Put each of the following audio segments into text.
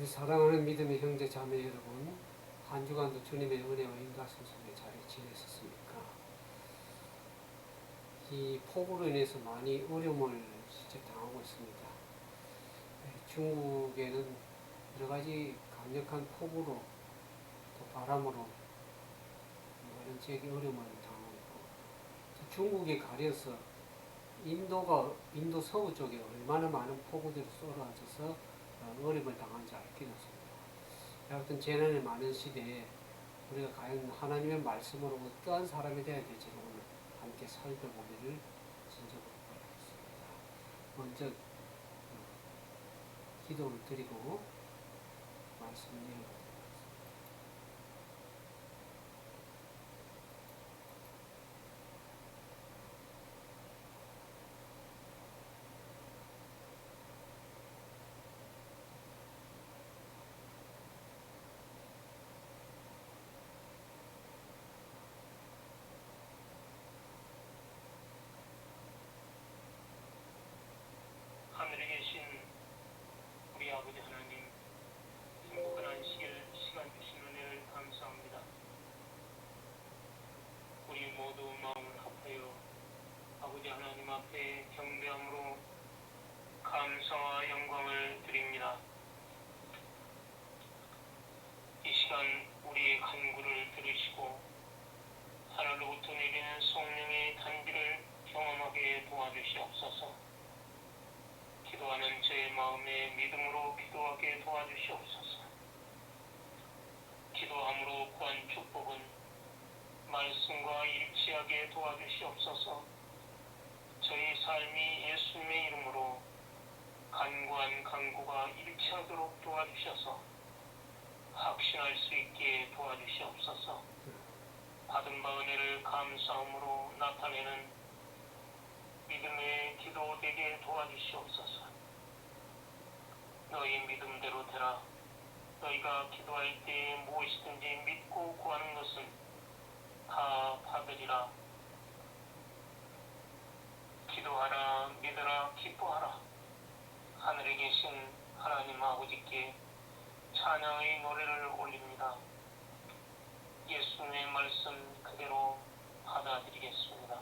우리 사랑하는 믿음의 형제 자매 여러분, 한 주간도 주님의 은혜와 인가심 속에 잘 지내셨습니까? 이 폭우로 인해서 많이 어려움을 진짜 당하고 있습니다. 중국에는 여러 가지 강력한 폭우로 또 바람으로 많은 지역이 어려움을 당하고 있고, 중국에 가려서 인도 서부 쪽에 얼마나 많은 폭우들이 쏟아져서 어려움을 당한지 알게 됐습니다. 아무튼 재난이 많은 시대에 우리가 과연 하나님의 말씀으로 어떠한 사람이 되어야 될지를 오늘 함께 살펴보기를 진정으로 바라겠습니다. 먼저 기도를 드리고 말씀을 이어가도록 하겠습니다. 하늘에 계신 우리 아버지 하나님, 행복한 안식일 시간 주신 은혜를 감사합니다. 우리 모두 마음을 합하여 아버지 하나님 앞에 경배함으로 감사와 영광을 드립니다. 이 시간 우리의 간구를 들으시고 하늘로부터 내리는 성령의 단비를 경험하게 도와주시옵소서. 기도하는 제 마음의 믿음으로 기도하게 도와주시옵소서. 기도함으로 구한 축복은 말씀과 일치하게 도와주시옵소서. 저희 삶이 예수님의 이름으로 간구한 간구가 일치하도록 도와주셔서 확신할 수 있게 도와주시옵소서. 받은 바 은혜를 감사함으로 나타내는 믿음의 기도 되게 도와주시옵소서. 너희 믿음대로 되라. 너희가 기도할 때에 무엇이든지 믿고 구하는 것은 다 받으리라. 기도하라, 믿으라, 기뻐하라. 하늘에 계신 하나님 아버지께 찬양의 노래를 올립니다. 예수님의 말씀 그대로 받아들이겠습니다.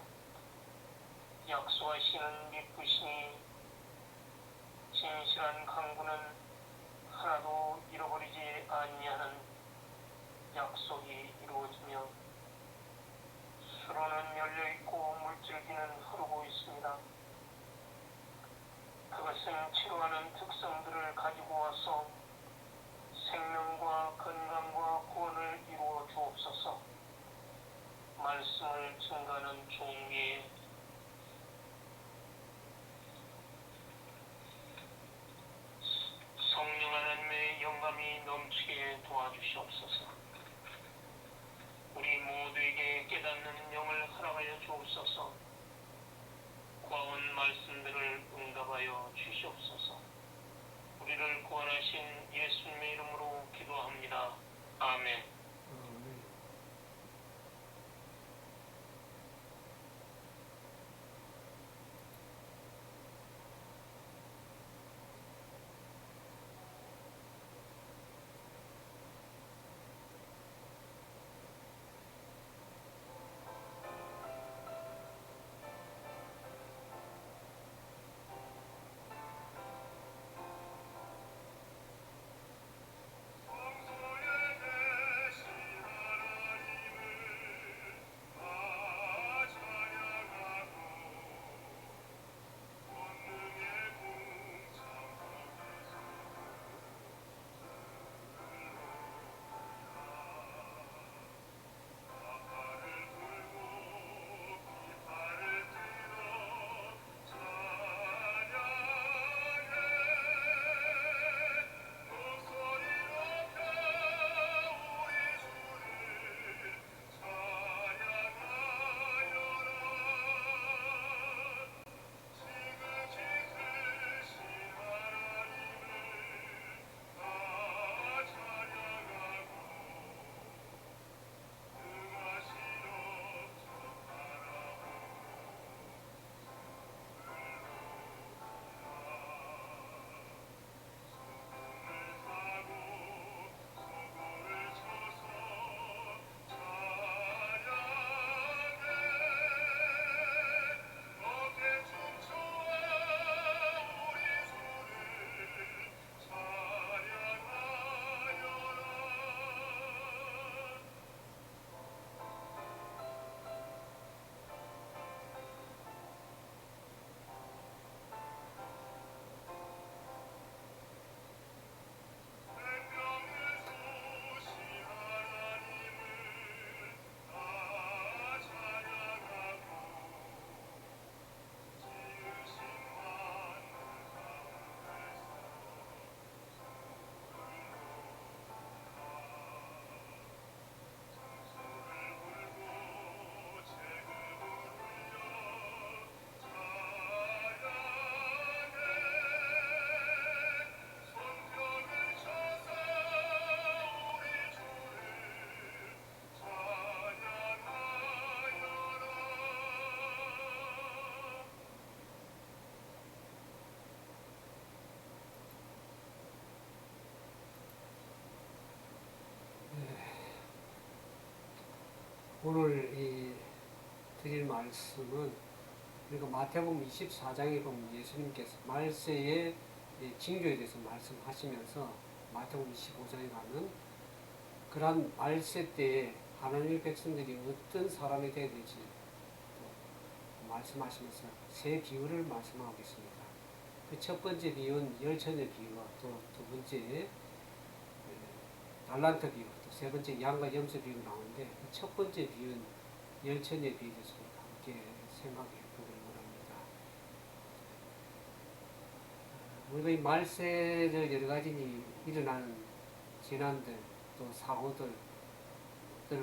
약속하시는 믿으시니 진실한 강구는 하나도 잃어버리지 아니하는 약속이 이루어지며 수로는 열려있고 물줄기는 흐르고 있습니다. 그것은 치료하는 특성들을 가지고 와서 생명과 건강과 구원을 이루어 주옵소서. 말씀을 증가하는 종위에 성령 하나님의 영감이 넘치게 도와주시옵소서. 우리 모두에게 깨닫는 영을 허락하여 주옵소서. 구하온 말씀들을 응답하여 주시옵소서. 우리를 구원하신 예수님의 이름으로 기도합니다. 아멘. 오늘 드릴 말씀은 우리가 마태복음 24장에 보면 예수님께서 말세의 징조에 대해서 말씀하시면서 마태복음 25장에 가면 그러한 말세 때에 하나님의 백성들이 어떤 사람이 되어야 될지 말씀하시면서 세 비유를 말씀하고 있습니다. 그 첫 번째 비유는 열처녀 비유와 또 두 번째 달란트 비유, 또 세 번째 양과 염소 비유 나오는데 그 첫 번째 비유는 열처녀 비유에 대해서 함께 생각해 보기를 원합니다. 우리가 이 말세를 여러 가지 일어나는 재난들 또 사고들을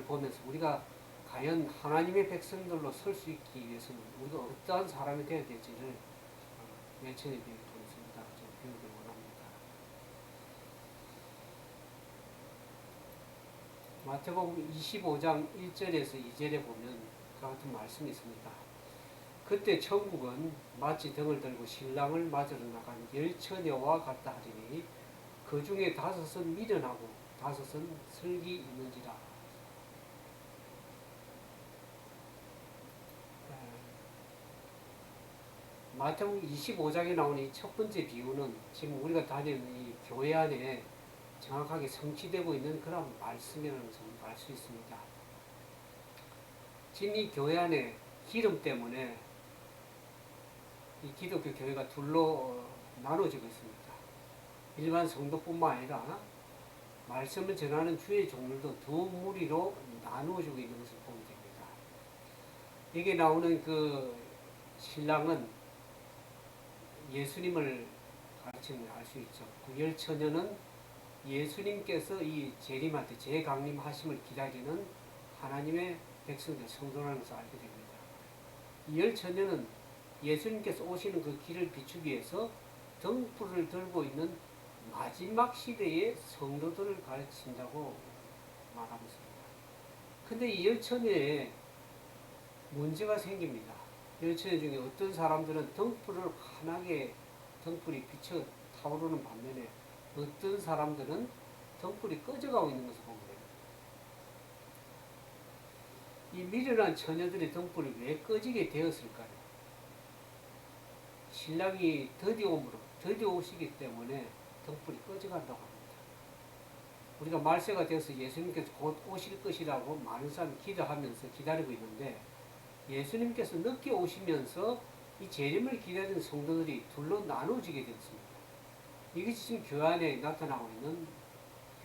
보면서 우리가 과연 하나님의 백성들로 설 수 있기 위해서는 우리가 어떠한 사람이 되어야 될지를 열처녀 비유를 통해서 좀 배우기 원합니다. 마태복음 25장 1절에서 2절에 보면 그 같은 말씀이 있습니다. 그때 천국은 마치 등을 들고 신랑을 맞으러 나간 열처녀와 같다 하리니 그 중에 다섯은 미련하고 다섯은 슬기 있는지라. 마태복음 25장에 나오는 이 첫 번째 비유는 지금 우리가 다니는 이 교회 안에 정확하게 성취되고 있는 그런 말씀이라는 것을 알 수 있습니다. 지금 이 교회 안에 기름 때문에 이 기독교 교회가 둘로 나눠지고 있습니다. 일반 성도뿐만 아니라 말씀을 전하는 주의 종들도 두 무리로 나누어지고 있는 것을 보게 됩니다. 여기 나오는 그 신랑은 예수님을 가르치는 걸 알 수 있죠. 그 열처녀는 예수님께서 이 재림할 때 재강림하심을 기다리는 하나님의 백성들 성도라는 것을 알게 됩니다. 이 열처녀는 예수님께서 오시는 그 길을 비추기 위해서 등불을 들고 있는 마지막 시대의 성도들을 가르친다고 말하고 있습니다. 근데 이 열처녀에 문제가 생깁니다. 열처녀 중에 어떤 사람들은 등불을 환하게 등불이 비쳐 타오르는 반면에 어떤 사람들은 등불이 꺼져가고 있는 것을 보게 됩니다. 이 미련한 처녀들의 등불이 왜 꺼지게 되었을까요? 신랑이 드디어 오시기 때문에 등불이 꺼져간다고 합니다. 우리가 말세가 되어서 예수님께서 곧 오실 것이라고 많은 사람이 기도하면서 기다리고 있는데 예수님께서 늦게 오시면서 이 재림을 기다리는 성도들이 둘로 나누어지게 되었습니다. 이것이 지금 교회 안에 나타나고 있는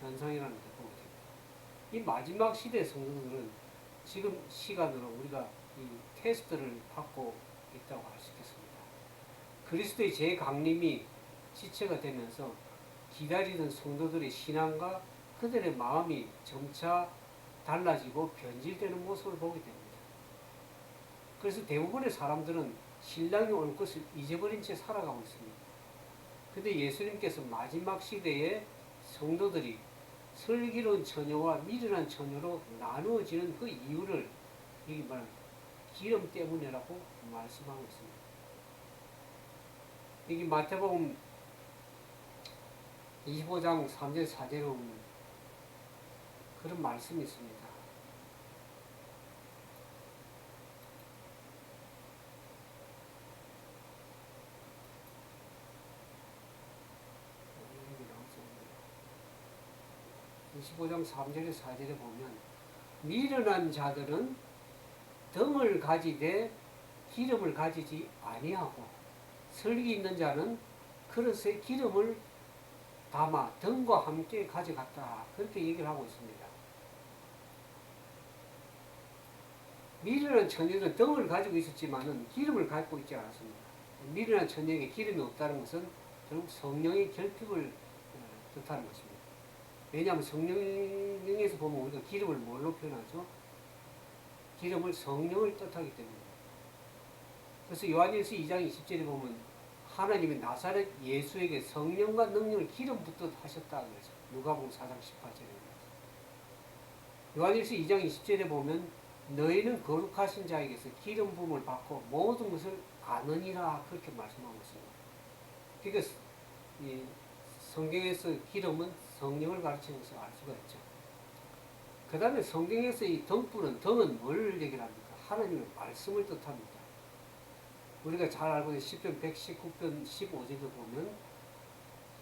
현상이라는 것을 보게 됩니다. 이 마지막 시대 성도들은 지금 시간으로 우리가 이 테스트를 받고 있다고 할 수 있겠습니다. 그리스도의 재강림이 지체가 되면서 기다리던 성도들의 신앙과 그들의 마음이 점차 달라지고 변질되는 모습을 보게 됩니다. 그래서 대부분의 사람들은 신랑이 올 것을 잊어버린 채 살아가고 있습니다. 근데 예수님께서 마지막 시대에 성도들이 슬기로운 처녀와 미련한 처녀로 나누어지는 그 이유를 여기 말하는 기름 때문이라고 말씀하고 있습니다. 여기 마태복음 25장 3절 4절에 보면 그런 말씀이 있습니다. 여기 25장 3절에 4절에 보면 미련한 자들은 등을 가지되 기름을 가지지 아니하고 슬기 있는 자는 그릇에 기름을 담아 등과 함께 가져갔다. 그렇게 얘기를 하고 있습니다. 미련한 처녀는 등을 가지고 있었지만은 기름을 갖고 있지 않았습니다. 미련한 처녀에게 기름이 없다는 것은 결국 성령의 결핍을 뜻하는 것입니다. 왜냐하면 성령에서 보면 우리가 기름을 뭘로 표현하죠? 기름을 성령을 뜻하기 때문입니다. 그래서 요한일서 2장 20절에 보면 하나님이 나사렛 예수에게 성령과 능력을 기름 붓듯 하셨다 그래서 누가복음 4장 18절에 요한일서 2장 20절에 보면 너희는 거룩하신 자에게서 기름 부음을 받고 모든 것을 아느니라 그렇게 말씀하고 있습니다. 그러니까 이 성경에서 기름은 성령을 가르치는 것을 알 수가 있죠. 그 다음에 성경에서 이 등불은, 등은 뭘 얘기합니까? 하나님의 말씀을 뜻합니다. 우리가 잘 알고 있는 시편 119편 15절도 보면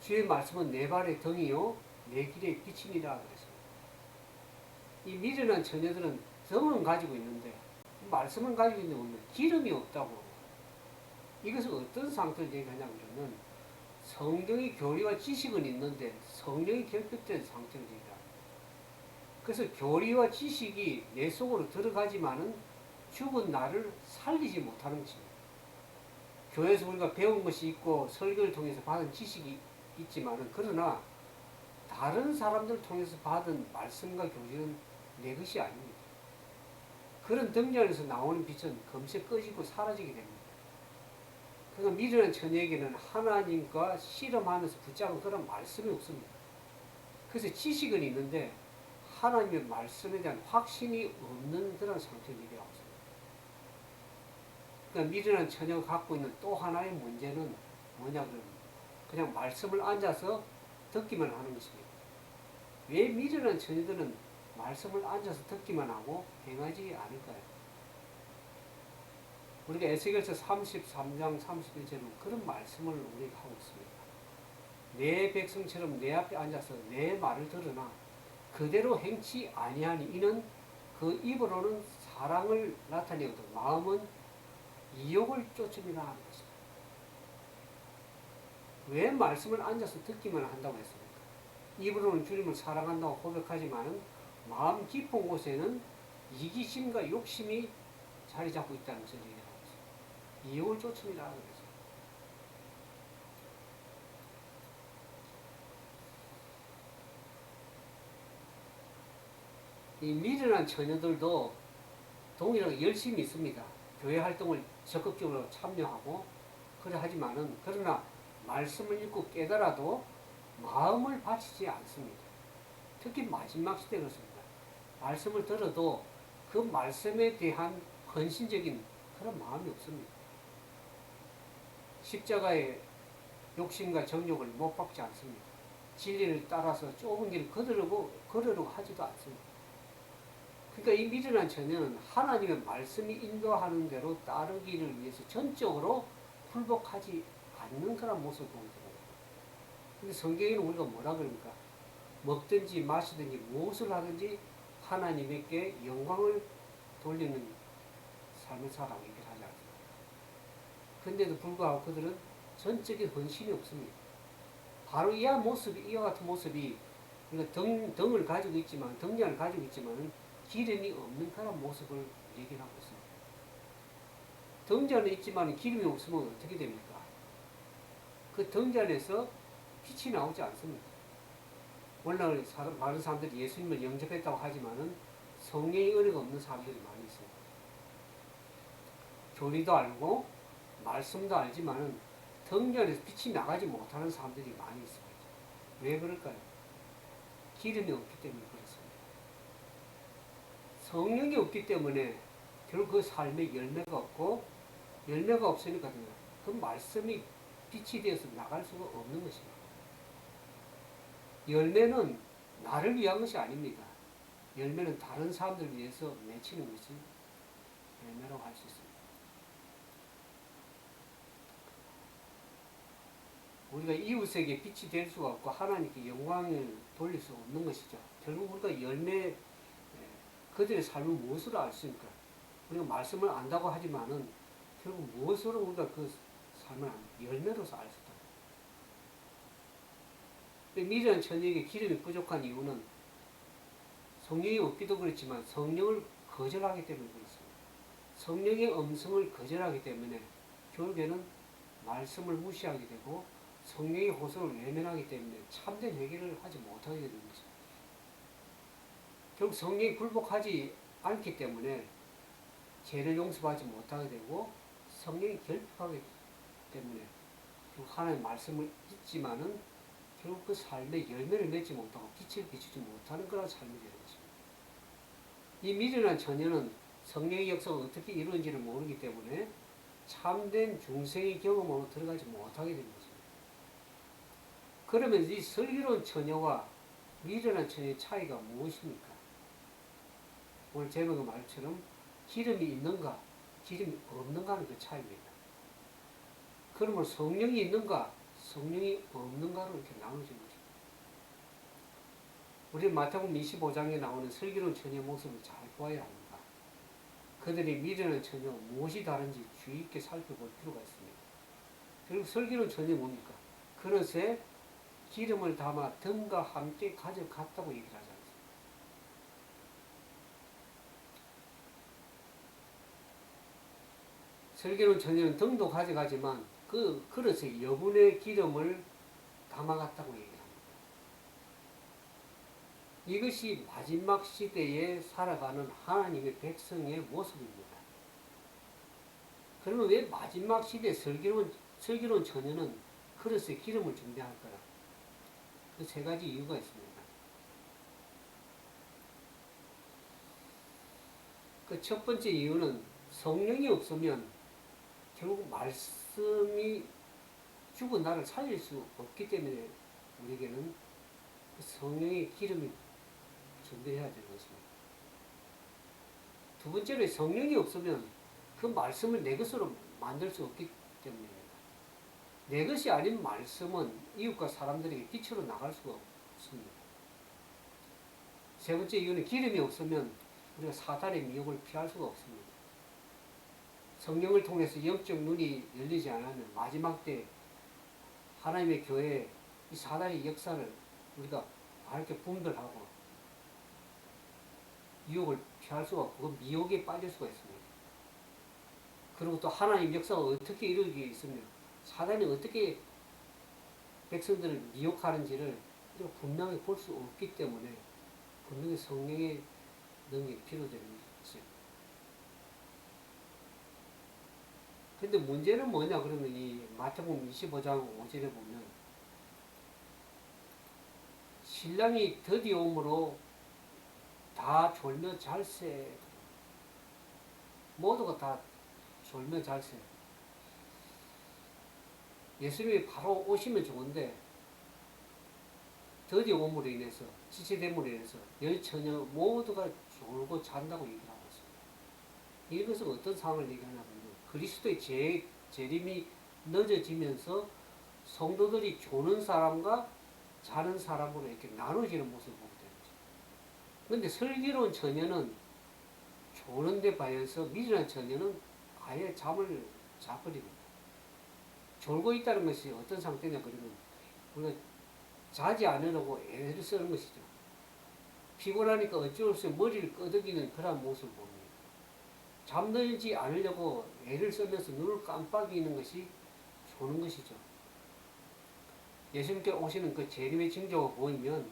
주의 말씀은 내 발의 등이요 내 길의 빛이니라 그랬습니다. 이 미련한 처녀들은 등은 가지고 있는데 말씀을 가지고 있는데 기름이 없다고. 이것은 어떤 상태를 얘기하냐면 성경의 교리와 지식은 있는데 성령이 결핍된 상태를 얘기합니다. 그래서 교리와 지식이 내 속으로 들어가지만은 죽은 나를 살리지 못하는 것입니다. 교회에서 우리가 배운 것이 있고 설교를 통해서 받은 지식이 있지만은 그러나 다른 사람들을 통해서 받은 말씀과 교리는 내 것이 아닙니다. 그런 등 안에서 나오는 빛은 금세 꺼지고 사라지게 됩니다. 그러니까 미련한 처녀에게는 하나님과 씨름하면서 붙잡은 그런 말씀이 없습니다. 그래서 지식은 있는데 하나님의 말씀에 대한 확신이 없는 그런 상태를 얘기하고 있습니다. 그러니까 미련한 처녀가 갖고 있는 또 하나의 문제는 뭐냐 그러면 그냥 말씀을 앉아서 듣기만 하는 것입니다. 왜 미련한 처녀들은 말씀을 앉아서 듣기만 하고 행하지 않을까요? 우리가 에스겔서 33장 31절은 그런 말씀을 우리가 하고 있습니다. 내 백성처럼 내 앞에 앉아서 내 말을 들으나 그대로 행치 아니하니 이는 그 입으로는 사랑을 나타내거든 마음은 이욕을 쫓음이라 하는 것입니다. 왜 말씀을 앉아서 듣기만 한다고 했습니까? 입으로는 주님을 사랑한다고 고백하지만은 마음 깊은 곳에는 이기심과 욕심이 자리 잡고 있다는 것을 얘기하고 있습니다. 이욕을 쫓음이라 하는 것입니다. 이 미련한 처녀들도 동일하게 열심히 있습니다. 교회 활동을 적극적으로 참여하고 그래 하지만은 그러나 말씀을 읽고 깨달아도 마음을 바치지 않습니다. 특히 마지막 시대 그렇습니다. 말씀을 들어도 그 말씀에 대한 헌신적인 그런 마음이 없습니다. 십자가의 욕심과 정욕을 못 박지 않습니다. 진리를 따라서 좁은 길을 걸으려고 하지도 않습니다. 그러니까 이 미련한 처녀는 하나님의 말씀이 인도하는 대로 따르기를 위해서 전적으로 굴복하지 않는 그런 모습을 보게 됩니다. 근데 성경에는 우리가 뭐라 그럽니까? 먹든지 마시든지 무엇을 하든지 하나님께 영광을 돌리는 삶을 살아가고 얘기를 하지 않습니다. 근데도 불구하고 그들은 전적인 헌신이 없습니다. 바로 이와 같은 모습이 우리가 등을 가지고 있지만, 등잔을 가지고 있지만 기름이 없는 그런 모습을 얘기를 하고 있습니다. 등잔은 있지만 기름이 없으면 어떻게 됩니까? 그 등잔에서 빛이 나오지 않습니다. 오늘날 많은 사람들이 예수님을 영접했다고 하지만은 성령의 은혜가 없는 사람들이 많이 있습니다. 교리도 알고 말씀도 알지만은 등잔에서 빛이 나가지 못하는 사람들이 많이 있습니다. 왜 그럴까요? 기름이 없기 때문에 그렇습니다. 성령이 없기 때문에 결국 그 삶에 열매가 없고 열매가 없으니까 그 말씀이 빛이 되어서 나갈 수가 없는 것입니다. 열매는 나를 위한 것이 아닙니다. 열매는 다른 사람들을 위해서 맺히는 것이 열매라고 할 수 있습니다. 우리가 이웃에게 빛이 될 수가 없고 하나님께 영광을 돌릴 수 없는 것이죠. 결국 우리가 그들의 삶을 무엇으로 알 수 있을까? 우리가 말씀을 안다고 하지만은 결국 무엇으로 우리가 그 삶을 열매로서 알 수 있다. 미련한 처녀에게 기름이 부족한 이유는 성령이 없기도 그렇지만 성령을 거절하기 때문에 그렇습니다. 성령의 음성을 거절하기 때문에 결국에는 말씀을 무시하게 되고 성령의 호소를 외면하기 때문에 참된 회개를 하지 못하게 되는 것입니다. 결국 성령이 굴복하지 않기 때문에 죄를 용서받지 못하게 되고 성령이 결핍하기 때문에 결국 하나님의 말씀을 잊지만은 결국 그 삶에 열매를 맺지 못하고 빛을 비추지 못하는 그런 삶이 되는 것입니다. 이 미련한 처녀는 성령의 역사가 어떻게 이루어진지를 모르기 때문에 참된 중생의 경험으로 들어가지 못하게 되는 것입니다. 그러면 이 슬기로운 처녀와 미련한 처녀의 차이가 무엇입니까? 오늘 제목의 말처럼 기름이 있는가, 기름이 없는가는 그 차이입니다. 그러면 성령이 있는가, 성령이 없는가로 이렇게 나눠지는 거죠. 우리 마태복음 25장에 나오는 슬기로운 처녀의 모습을 잘 보아야 합니다. 그들이 미련한 처녀와 무엇이 다른지 주의 있게 살펴볼 필요가 있습니다. 그리고 슬기로운 처녀는 뭡니까? 그릇에 기름을 담아 등과 함께 가져갔다고 얘기를 하지 않습니까? 슬기로운 처녀는 등도 가져가지만 그 그릇에 여분의 기름을 담아갔다고 얘기합니다. 이것이 마지막 시대에 살아가는 하나님의 백성의 모습입니다. 그러면 왜 마지막 시대에 슬기로운 처녀는 그릇에 기름을 준비할까요? 그 세 가지 이유가 있습니다. 그 첫 번째 이유는 성령이 없으면 결국 말씀이 죽은 나를 살릴 수 없기 때문에 우리에게는 성령의 기름이 준비해야 되는 것입니다. 두 번째로 성령이 없으면 그 말씀을 내 것으로 만들 수 없기 때문입니다. 내 것이 아닌 말씀은 이웃과 사람들에게 빛으로 나갈 수가 없습니다. 세 번째 이유는 기름이 없으면 우리가 사단의 미혹을 피할 수가 없습니다. 성령을 통해서 영적 눈이 열리지 않으면 마지막 때 하나님의 교회에 이 사단의 역사를 우리가 밝게 분별하고 유혹을 피할 수가 없고 그 미혹에 빠질 수가 있습니다. 그리고 또 하나님 역사가 어떻게 이루어지게 있으며 사단이 어떻게 백성들을 미혹하는지를 분명히 볼 수 없기 때문에 분명히 성령의 능력이 필요되는 것이죠. 근데 문제는 뭐냐 그러면 이 마태복음 25장 5절에 보면 신랑이 드디어 오므로 다 졸며 잘세, 모두가 다 졸며 잘세. 예수님이 바로 오시면 좋은데 드디어 오므로 인해서 지체됨으로 인해서 열 처녀 모두가 졸고 잔다고 얘기를 하고 있습니다. 이것은 어떤 상황을 얘기하냐면 그리스도의 재림이 늦어지면서 성도들이 조는 사람과 자는 사람으로 이렇게 나눠지는 모습을 보게 되는 거죠. 그런데 슬기로운 처녀는 조는데 반해서 미련한 처녀는 아예 잠을 자버립니다. 졸고 있다는 것이 어떤 상태냐 그러면 우리가 자지 않으려고 애를 쓰는 것이죠. 피곤하니까 어쩔 수 없이 머리를 끄덕이는 그런 모습을 봅니다. 잠들지 않으려고 애를 쓰면서 눈을 깜빡이는 것이 조는 것이죠. 예수님께 오시는 그 재림의 징조가 보이면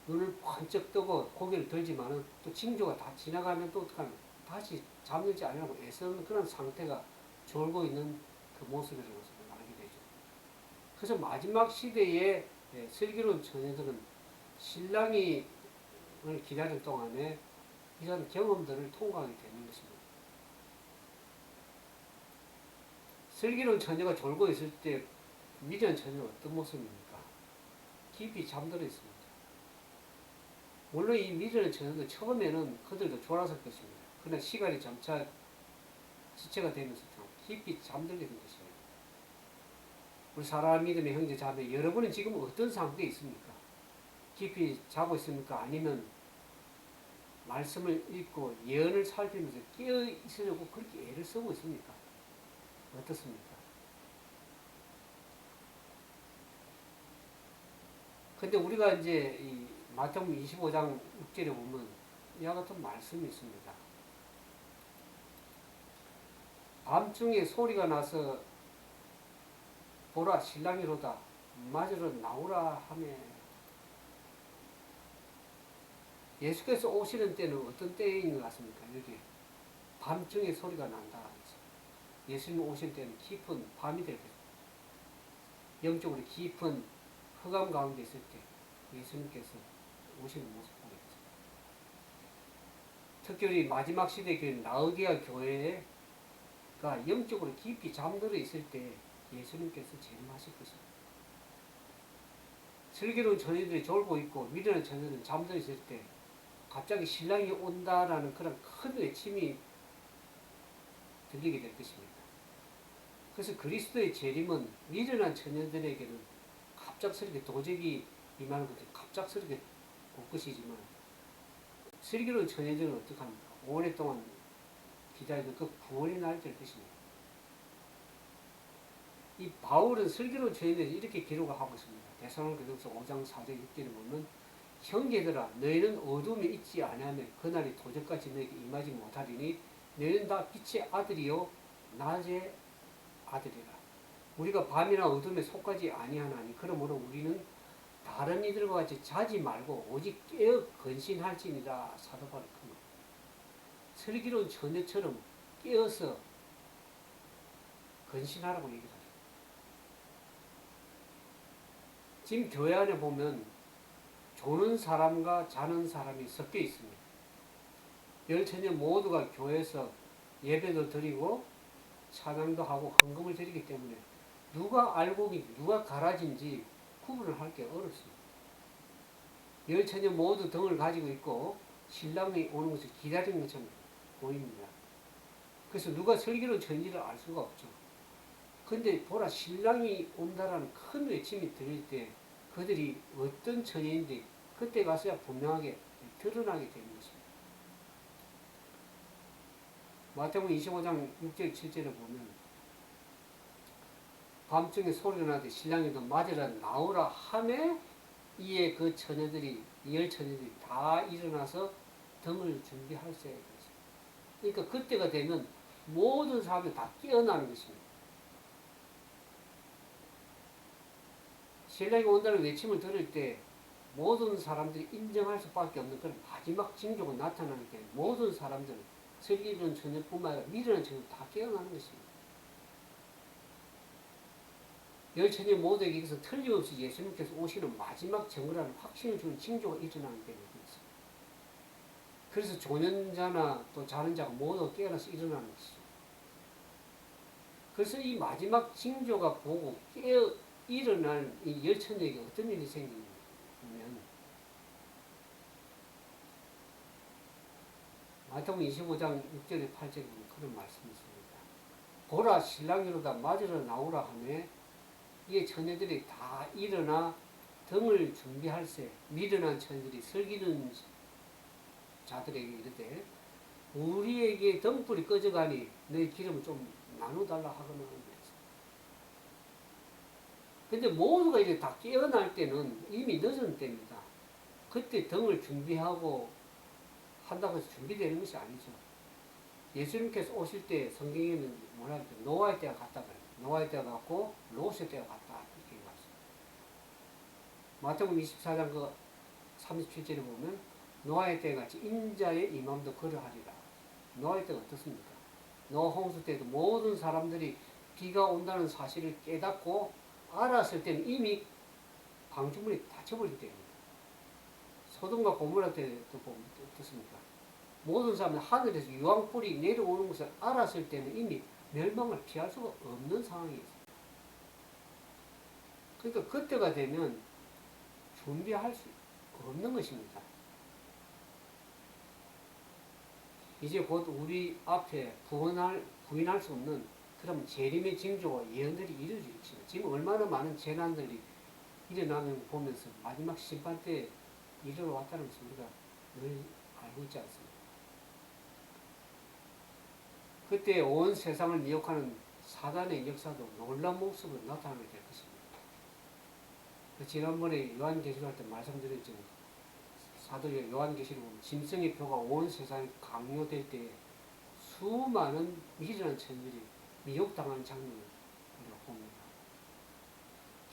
눈을 번쩍 뜨고 고개를 들지만은 또 징조가 다 지나가면 또 어떡하면 다시 잠들지 않으려고 애쓰는 그런 상태가 졸고 있는 그 모습이라는 것을 알게 되죠. 그래서 마지막 시대에 슬기로운 처녀들은 신랑이 기다릴 동안에 이런 경험들을 통과하게 되는 것입니다. 슬기로운 처녀가 졸고 있을 때 미련한 처녀는 어떤 모습입니까? 깊이 잠들어 있습니다. 물론 이 미련한 처녀도 처음에는 그들도 졸았을 것입니다. 그러나 시간이 점차 지체가 되면서 깊이 잠들게 된 것입니다. 우리 사람 믿음의 형제 자매 여러분은 지금 어떤 상태에 있습니까? 깊이 자고 있습니까? 아니면 말씀을 읽고 예언을 살피면서 깨어 있으려고 그렇게 애를 쓰고 있습니까? 어떻습니까? 근데 우리가 이제 이 마태복음 25장 6절에 보면 이와 같은 말씀이 있습니다. 밤중에 소리가 나서 보라 신랑이로다 맞으러 나오라 하매. 예수께서 오시는 때는 어떤 때인 것 같습니까? 여기 밤중에 소리가 난다. 예수님 오실 때는 깊은 밤이 될 것입니다. 영적으로 깊은 흑암 가운데 있을 때 예수님께서 오시는 모습을 보게 됐습니다. 특별히 마지막 시대 교회 라오디게아 교회가 영적으로 깊이 잠들어 있을 때 예수님께서 재림하실 것입니다. 슬기로운 처녀들이 졸고 있고 미련한 처녀들은 잠들어 있을 때 갑자기 신랑이 온다라는 그런 큰 외침이 들리게 될 것입니다. 그래서 그리스도의 재림은 미련한 처녀들에게는 갑작스럽게 도적이 임하는 것이 갑작스럽게 올 것이지만 슬기로운 처녀들은 어떻게 합니까? 오랫동안 기다리던 그 구원의 날이 될 것입니다. 이 바울은 슬기로운 처녀들이 이렇게 기록을 하고 있습니다. 데살로니가전서 5장 4절 6절에 보면 형제들아 너희는 어둠에 있지 아니하면 그날이 도적같이 너희에게 임하지 못하리니 너희는 다 빛의 아들이요 낮의 아들이라. 우리가 밤이나 어둠에 속하지 아니하나니 그러므로 우리는 다른 이들과 같이 자지 말고 오직 깨어 근신할지니라. 사도 바울이 그 말. 슬기로운 처녀처럼 깨어서 근신하라고 얘기를 하죠. 지금 교회 안에 보면 조는 사람과 자는 사람이 섞여 있습니다. 열처녀 모두가 교회에서 예배도 드리고 찬양도 하고 헌금을 드리기 때문에 누가 알곡인지 누가 가라진지 구분을 할 게 어렵습니다. 열처녀 모두 등을 가지고 있고 신랑이 오는 것을 기다리는 것처럼 보입니다. 그래서 누가 슬기로운 처녀인지를 알 수가 없죠. 근데 보라 신랑이 온다라는 큰 외침이 들릴 때 그들이 어떤 처녀인지 그때 가서야 분명하게 드러나게 되는 것입니다. 마태복음 25장 6절 7절에 보면 밤중에 소리가 나되 신랑이 너 맞으라 나오라 하매 이에 그 처녀들이 열 처녀들이 다 일어나서 등을 준비할세. 그러니까 그때가 되면 모든 사람이 다 깨어나는 것입니다. 신랑이 온다는 외침을 들을 때 모든 사람들이 인정할 수밖에 없는 그런 마지막 징조가 나타나기 때문에 모든 사람들은 슬기로운 처녀뿐만 아니라 미련한 처녀도 다 깨어나는 것입니다. 열 처녀 모두에게 있어서 틀림없이 예수님께서 오시는 마지막 정거라는 확신을 주는 징조가 일어나는 때문에 그렇습니다. 그래서 조년자나 또 자는 자가 모두 깨어나서 일어나는 것이죠. 그래서 이 마지막 징조가 보고 깨어 일어날 이 열 처녀에게 어떤 일이 생기냐면 마태복음 25장 6절에 8절에 보면 그런 말씀이 있습니다. 보라 신랑이로다 맞으러 나오라 하며 이에 처녀들이 다 일어나 등을 준비할세. 미련한 처녀들이 슬기는 자들에게 이르되 우리에게 등불이 꺼져가니 너희 기름을 좀 나눠달라 하거나. 근데 모두가 이제 다 깨어날 때는 이미 늦은 때입니다. 그때 등을 준비하고 한다고 해서 준비되는 것이 아니죠. 예수님께서 오실 때 성경에는 뭐라 그러죠? 노아의 때가 같다 그래요. 노아의 때가 같고 롯의 때가 같다 이렇게 말씀합니다. 마태복음 24장 그 37절에 보면 노아의 때 같이 인자의 임함도 그러하리라. 노아의 때가 어떻습니까? 노아 홍수 때도 모든 사람들이 비가 온다는 사실을 깨닫고 알았을 때는 이미 방주물이 닫혀버리기 때문입니다. 소돔과 고모라 때도 보면 어떻습니까? 모든 사람들 하늘에서 유황불이 내려오는 것을 알았을 때는 이미 멸망을 피할 수가 없는 상황이 있습니다. 그러니까 그때가 되면 준비할 수 없는 것입니다. 이제 곧 우리 앞에 부인할 수 없는 그런 재림의 징조와 예언들이 이루어지고 있습니다. 지금 얼마나 많은 재난들이 일어나는 보면서 마지막 심판 때 이르러 왔다는 것을 우리가 늘 알고 있지 않습니까? 그때 온 세상을 미혹하는 사단의 역사도 놀라운 모습으로 나타나게 될 것입니다. 지난번에 요한계시록 할 때 말씀드렸지만 사도 요한계시록 보면 짐승의 표가 온 세상에 강요될 때 수많은 미련한 천들이 미혹당하는 장면을 우리가 봅니다.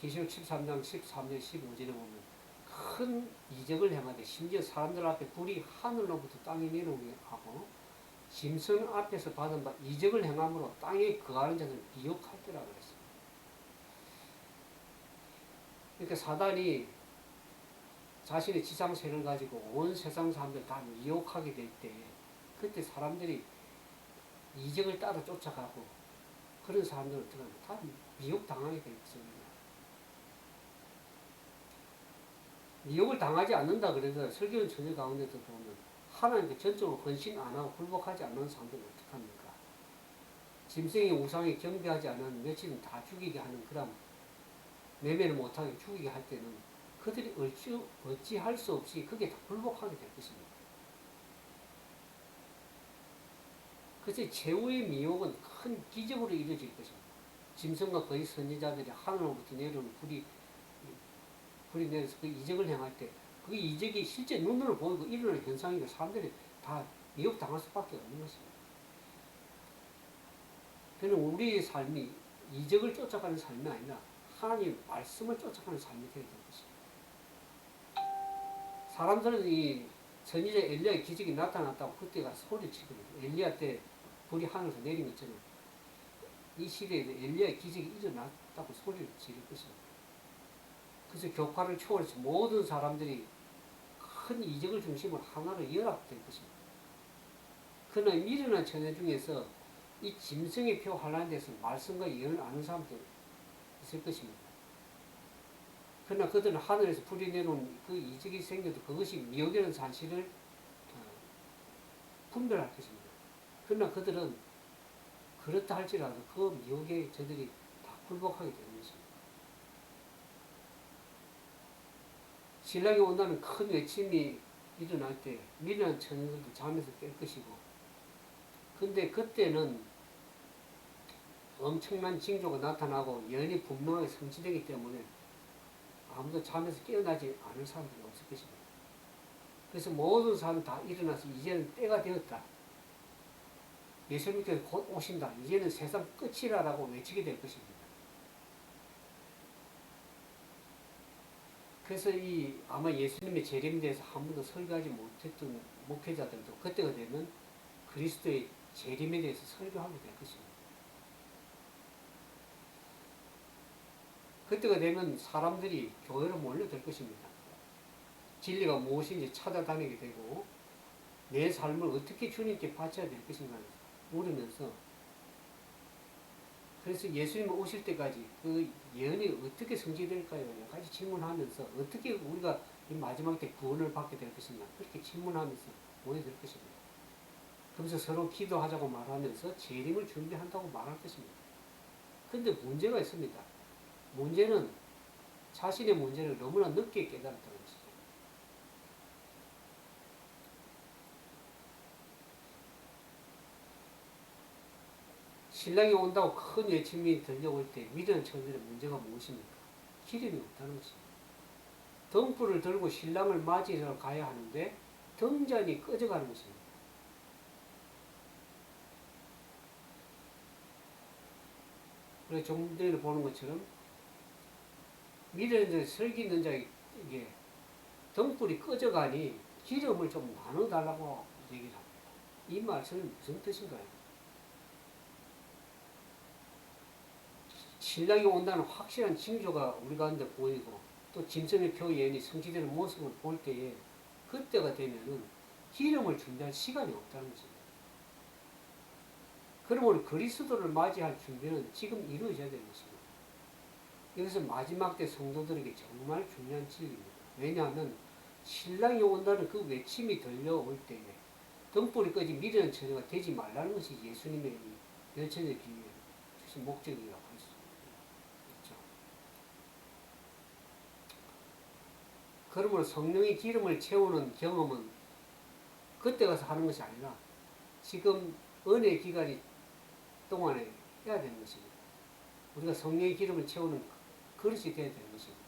계시록 13장 13절 15절에 보면 큰 이적을 행하되 심지어 사람들 앞에 불이 하늘로부터 땅에 내려오게 하고 짐승 앞에서 받은 바 이적을 행함으로 땅에 거하는 자들을 미혹할 때라 그랬습니다. 그러니까 사단이 자신의 지상세를 가지고 온 세상 사람들 다 미혹하게 될 때 그때 사람들이 이적을 따라 쫓아가고 그런 사람들은 어떻게 하면 다 미혹당하게 될 것입니다. 미혹을 당하지 않는다 그래서 설교는 처녀 가운데서 보면 하나님께 전적으로 헌신 안 하고 굴복하지 않는 사람들은 어떡합니까? 짐승의 우상에 경배하지 않은 며칠은 다 죽이게 하는 그런 매매를 못하게 죽이게 할 때는 그들이 어찌할 수 없이 그게 다 굴복하게 될 것입니다. 그래서 최후의 미혹은 큰 기적으로 이루어질 것입니다. 짐승과 거의 선지자들이 하늘로부터 내려오는 불이 내려서 그 이적을 행할 때 그 이적이 실제 눈으로 보이고 일어나는 현상이고 사람들이 다 미혹당할 수밖에 없는 것입니다. 그는 우리의 삶이 이적을 쫓아가는 삶이 아니라 하나님의 말씀을 쫓아가는 삶이 되어야 될 것입니다. 사람들은 이 선지자 엘리야의 기적이 나타났다고 그때가 소리를 치거든요. 엘리야 때 불이 하늘에서 내린 것처럼 이 시대에도 엘리야의 기적이 일어났다고 소리를 지를 것입니다. 그래서 교파를 초월해서 모든 사람들이 큰 이적을 중심으로 하나로 연합될 것입니다. 그러나 미련한 천하 중에서 이 짐승의 표 환란에 대해서 말씀과 예언을 아는 사람들 있을 것입니다. 그러나 그들은 하늘에서 불이 내려온 그 이적이 생겨도 그것이 미혹이라는 사실을 분별할 것입니다. 그러나 그들은 그렇다 할지라도 그 미혹에 저들이 다 굴복하게 되는 것입니다. 신랑이 온다는 큰 외침이 일어날 때 미련한 처녀들도 잠에서 깰 것이고, 근데 그때는 엄청난 징조가 나타나고 예언이 분명하게 성취되기 때문에 아무도 잠에서 깨어나지 않을 사람들이 없을 것입니다. 그래서 모든 사람이 다 일어나서 이제는 때가 되었다. 예수님께서 곧 오신다. 이제는 세상 끝이라라고 외치게 될 것입니다. 그래서 아마 예수님의 재림에 대해서 한 번도 설교하지 못했던 목회자들도 그때가 되면 그리스도의 재림에 대해서 설교하게 될 것입니다. 그때가 되면 사람들이 교회로 몰려들 것입니다. 진리가 무엇인지 찾아다니게 되고 내 삶을 어떻게 주님께 바쳐야 될 것인가 물으면서, 그래서 예수님 오실 때까지 그 예언이 어떻게 성취될까요? 여러 가지 질문하면서 어떻게 우리가 이 마지막 때 구원을 받게 될 것인가 그렇게 질문하면서 모여들 것입니다. 그러면서 서로 기도하자고 말하면서 재림을 준비한다고 말할 것입니다. 그런데 문제가 있습니다. 문제는 자신의 문제를 너무나 늦게 깨달았다는 것이죠. 신랑이 온다고 큰 외침이 들려올 때 미련한 처녀들의 문제가 무엇입니까? 기름이 없다는 것입니다. 등불을 들고 신랑을 맞이하러 가야 하는데 등잔이 꺼져가는 것입니다. 그래서 좀 전에 보는 것처럼 미련한 설기 있는 자에게 등불이 꺼져가니 기름을 좀 나눠달라고 얘기를 합니다. 이 말씀은 무슨 뜻인가요? 신랑이 온다는 확실한 징조가 우리 가운데 보이고 또 짐승의 표 예언이 성취되는 모습을 볼 때에 그때가 되면은 기름을 준비할 시간이 없다는 것입니다. 그러므로 그리스도를 맞이할 준비는 지금 이루어져야 되는 것입니다. 이것은 마지막 때 성도들에게 정말 중요한 진리입니다. 왜냐하면 신랑이 온다는 그 외침이 들려올 때에 등불이 꺼지 미련한 처녀가 되지 말라는 것이 예수님의 열처녀 비유에 주신 목적이라고 할 수 있죠. 그러므로 성령의 기름을 채우는 경험은 그때 가서 하는 것이 아니라 지금 은혜 기간이 동안에 해야 되는 것입니다. 우리가 성령의 기름을 채우는 그릇이 되어야 되는 것입니다.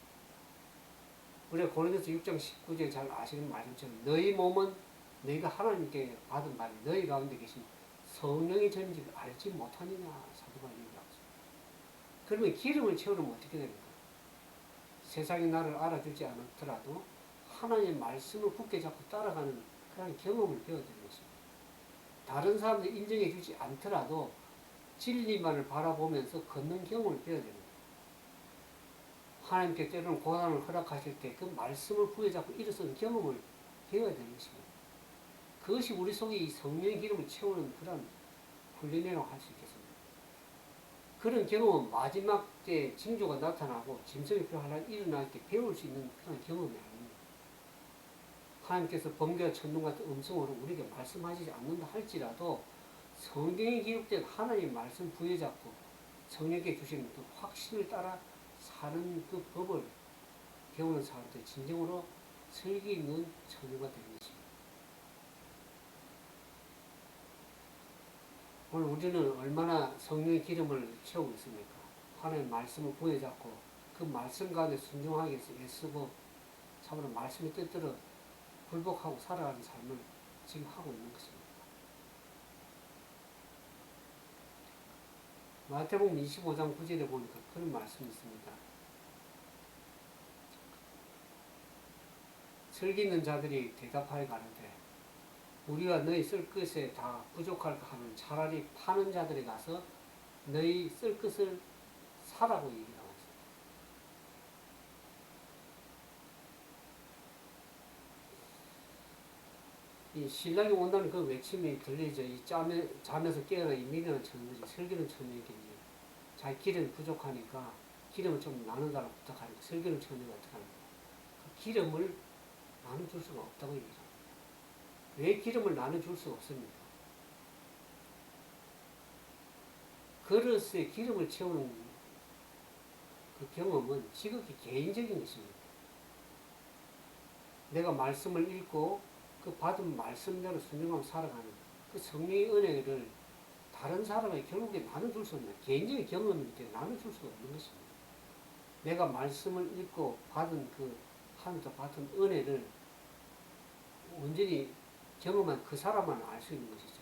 우리가 고린도서 6장 19절 잘 아시는 말씀처럼 너희 몸은 너희가 하나님께 받은 말이 너희 가운데 계신 성령의 전지를 알지 못하느냐 사도 바울이 얘기하고 있습니다. 그러면 기름을 채우면 어떻게 됩니까? 세상이 나를 알아주지 않더라도 하나님의 말씀을 굳게 잡고 따라가는 그런 경험을 배워야 되는 것입니다. 다른 사람들이 인정해 주지 않더라도 진리만을 바라보면서 걷는 경험을 배워야 됩니다. 하나님께 때로는 고난을 허락하실 때 그 말씀을 부여잡고 일어서는 경험을 배워야 되는 것입니다. 그것이 우리 속에 이 성령의 기름을 채우는 그런 훈련이라고 할 수 있겠습니다. 그런 경험은 마지막 때 징조가 나타나고 짐승의 표 하나 일어날 때 배울 수 있는 그런 경험이 아닙니다. 하나님께서 번개와 천둥 같은 음성으로 우리에게 말씀하시지 않는다 할지라도 성경에 기록된 하나님의 말씀 부여잡고 성령께 주시는 그 확신을 따라 사는 그 법을 배우는 사람들 진정으로 설기 있는 처녀가 되는 것입니다. 오늘 우리는 얼마나 성령의 기름을 채우고 있습니까? 하나님의 말씀을 부여잡고 그 말씀 가운데 순종하기 위해서 애쓰고 참으로 말씀의 뜻대로 굴복하고 살아가는 삶을 지금 하고 있는 것입니다. 마태복음 25장 9절에 보니까 그런 말씀이 있습니다. 설기 있는 자들이 대답하여 가로되 우리가 너희 쓸 것에 다 부족할까 하면 차라리 파는 자들에 가서 너희 쓸 것을 사라고 얘기하고 있습니다. 이 신랑이 온다는 그 외침이 들리죠. 이 잠에서 깨어나 이 미련한 처녀들이 설교는 처녀에게 자기 기름이 부족하니까 기름을 좀 나눠달라고 부탁하니까 설교는 처녀가 어떻게 합니까? 그 기름을 나눠줄 수가 없다고 얘기합니다. 왜 기름을 나눠줄 수가 없습니까? 그릇에 기름을 채우는 그 경험은 지극히 개인적인 것입니다. 내가 말씀을 읽고 그 받은 말씀대로 순종하며 살아가는 그 성령의 은혜를 다른 사람에게 결국에 나눠줄 수 없는 개인적인 경험이기 때문에 나눠줄 수가 없는 것입니다. 내가 말씀을 읽고 받은 그 하나님께 받은 은혜를 온전히 경험한 그 사람만 알 수 있는 것이죠.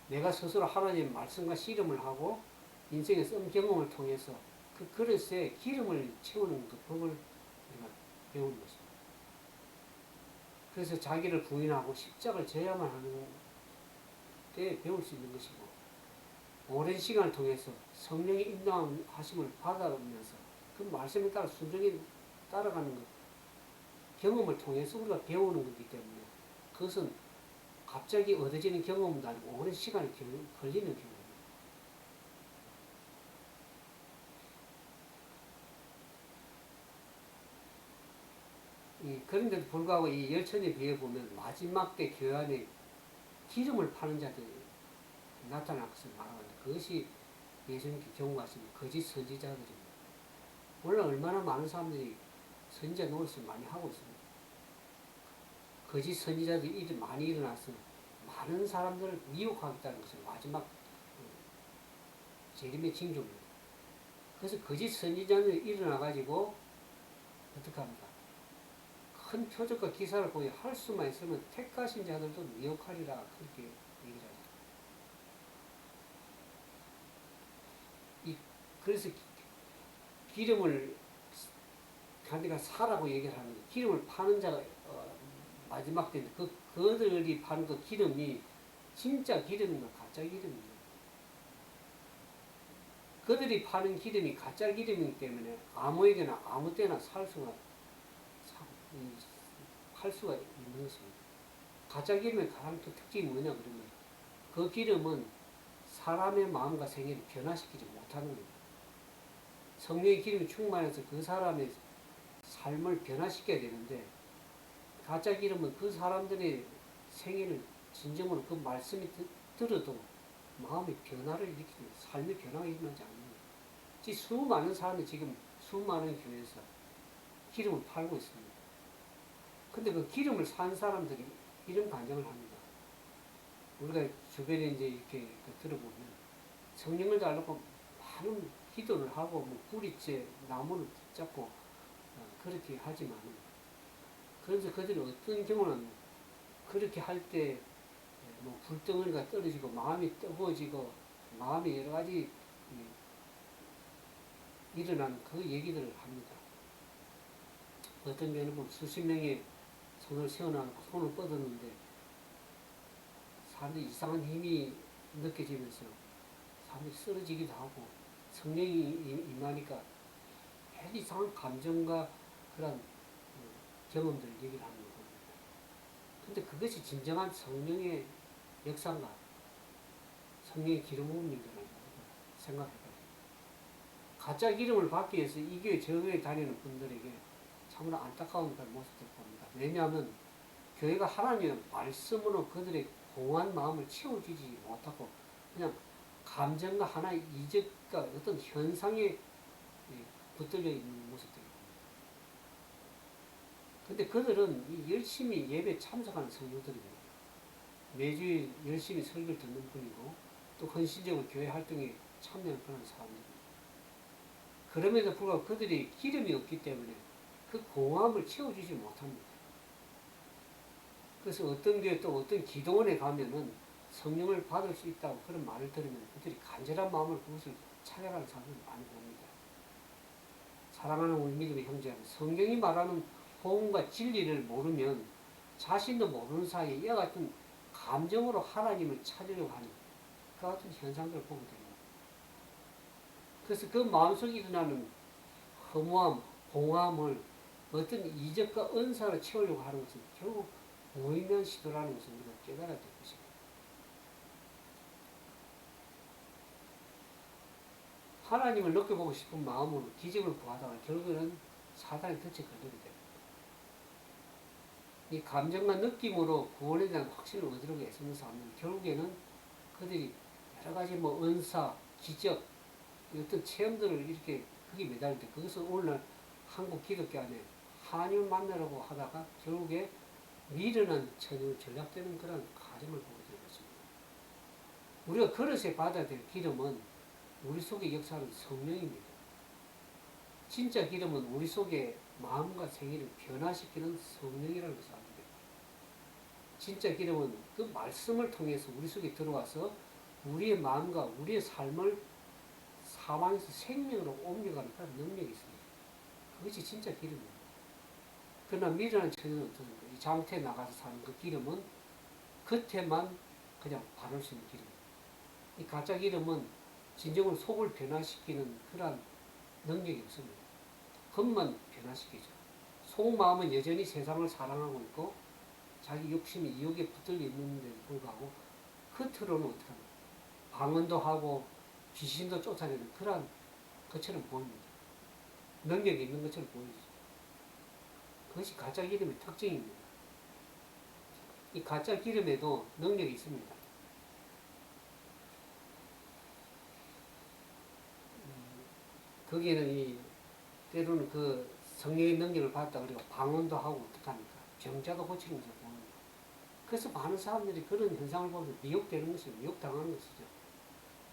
내가 스스로 하나님의 말씀과 씨름을 하고 인생의 썸 경험을 통해서 그 그릇에 기름을 채우는 그 법을 우리가 배우는 것입니다. 그래서 자기를 부인하고 십자가를 져야만 하는 때 배울 수 있는 것이고 오랜 시간을 통해서 성령의 인도하심을 받아오면서 그 말씀에 따라 순종히 따라가는 것 경험을 통해서 우리가 배우는 거기 때문에 그것은 갑자기 얻어지는 경험도 아니고 오랜 시간이 걸리는 경험입니다. 그런데도 불구하고 이 열천에 비해 보면 마지막 때 교회 안에 기름을 파는 자들이 나타날 것을 말하는데 그것이 예수님께 경고하시는 거짓 선지자들입니다. 오늘 얼마나 많은 사람들이 선지자 노릇을 많이 하고 있습니다. 거짓 선지자들이 많이 일어나서 많은 사람들을 미혹하겠다는 것을 마지막 재림의 징조입니다. 그래서 거짓 선지자들이 일어나가지고 어떻게 합니까? 큰 표적과 기사를 보여 할 수만 있으면 택하신 자들도 미혹하리라 그렇게 얘기를 하죠. 그래서 기름을 자기가 사라고 얘기를 하는 거예요. 기름을 파는 자가 마지막 때인데 그들이 파는 그 기름이 진짜 기름인가 가짜 기름입니다. 그들이 파는 기름이 가짜 기름이기 때문에 아무에게나 아무 때나 할 수가 있는 것입니다. 가짜 기름의 가장 큰 특징이 뭐냐 그러면 그 기름은 사람의 마음과 생애를 변화시키지 못하는 겁니다. 성령의 기름이 충만해서 그 사람의 삶을 변화시켜야 되는데 가짜 기름은 그 사람들의 생애를 진정으로 그 말씀이 들어도 마음의 변화를 일으키는 삶의 변화가 일어나지 않습니다. 수많은 사람이 지금 수많은 교회에서 기름을 팔고 있습니다. 근데 그 기름을 산 사람들이 이런 간증을 합니다. 우리가 주변에 이제 이렇게 들어보면 성령을 달라고 많은 기도를 하고 뭐 뿌리째 나무를 붙잡고 그렇게 하지만 그래서 그들이 어떤 경우는 그렇게 할 때 뭐 불덩어리가 떨어지고 마음이 뜨거워지고 마음이 여러 가지 일어나는 그 얘기들을 합니다. 어떤 경우는 보면 수십 명의 손을 세워놓고 손을 뻗었는데 사람들이 이상한 힘이 느껴지면서 사람들이 쓰러지기도 하고 성령이 임하니까 매일 이상한 감정과 그런 경험들을 얘기를 하는 겁니다. 근데 그것이 진정한 성령의 역사인가 성령의 기름 부음인가를 생각해봐요. 가짜 기름을 받기 위해서 이 교회 저 교회 다니는 분들에게 참으로 안타까운 모습을 봅니다. 왜냐하면 교회가 하나님의 말씀으로 그들의 공한 마음을 채워주지 못하고 그냥 감정과 하나의 이적과 어떤 현상에 붙들려 있는 모습들입니다. 근데 그들은 열심히 예배 참석하는 성도들입니다. 매주 열심히 설교를 듣는 분이고 또 헌신적으로 교회 활동에 참여하는 그런 사람들입니다. 그럼에도 불구하고 그들이 기름이 없기 때문에 그 공함을 채워주지 못합니다. 그래서 어떤 교회 또 어떤 기도원에 가면은 성령을 받을 수 있다고 그런 말을 들으면 그들이 간절한 마음을 그것을 찾아가는 사람을 많이 봅니다. 사랑하는 우리 믿음의 형제는 성경이 말하는 복음과 진리를 모르면 자신도 모르는 사이에 이와 같은 감정으로 하나님을 찾으려고 하는 그 같은 현상들을 보게 됩니다. 그래서 그 마음속에 일어나는 허무함, 공함을 어떤 이적과 은사로 채우려고 하는 것은 결국 무의미한 시도라는 것을 우리가 깨달아야 될 것입니다. 하나님을 느껴보고 싶은 마음으로 기적을 구하다가 결국에는 사단의 덫에 걸리게 됩니다. 이 감정과 느낌으로 구원에 대한 확신을 얻으려고 애쓰는 사람들은 결국에는 그들이 여러 가지 은사, 기적, 어떤 체험들을 이렇게 거기에 매달릴 때 그것은 오늘날 한국 기독교 안에 하나님을 만나려고 하다가 결국에 미련한 처지로 전락되는 그런 과정을 보게 되는 것입니다. 우리가 그릇에 받아야 될 기름은 우리 속에 역사하는 성령입니다. 진짜 기름은 우리 속에 마음과 생애를 변화시키는 성령이라는 것을 알게 됩니다. 진짜 기름은 그 말씀을 통해서 우리 속에 들어와서 우리의 마음과 우리의 삶을 사망에서 생명으로 옮겨가는 그런 능력이 있습니다. 그것이 진짜 기름입니다. 그러나 미련한 처녀는 어떻습니까? 이 장태에 나가서 사는 그 기름은 겉에만 그냥 바를 수 있는 기름입니다. 이 가짜 기름은 진정으로 속을 변화시키는 그러한 능력이 없습니다. 겉만 변화시키죠. 속마음은 여전히 세상을 사랑하고 있고 자기 욕심이 이욕에 붙들려 있는데도 불구하고 겉으로는 어떻게 합니까? 방언도 하고 귀신도 쫓아내는 그러한 것처럼 보입니다. 능력이 있는 것처럼 보이죠. 그것이 가짜 기름의 특징입니다. 이 가짜 기름에도 능력이 있습니다. 거기에는 때로는 그 성령의 능력을 받았다 그리고 방언도 하고 어떡합니까? 병자도 고치는 것을 보입니다. 그래서 많은 사람들이 그런 현상을 보면서 미혹되는 것이죠. 미혹당하는 것이죠.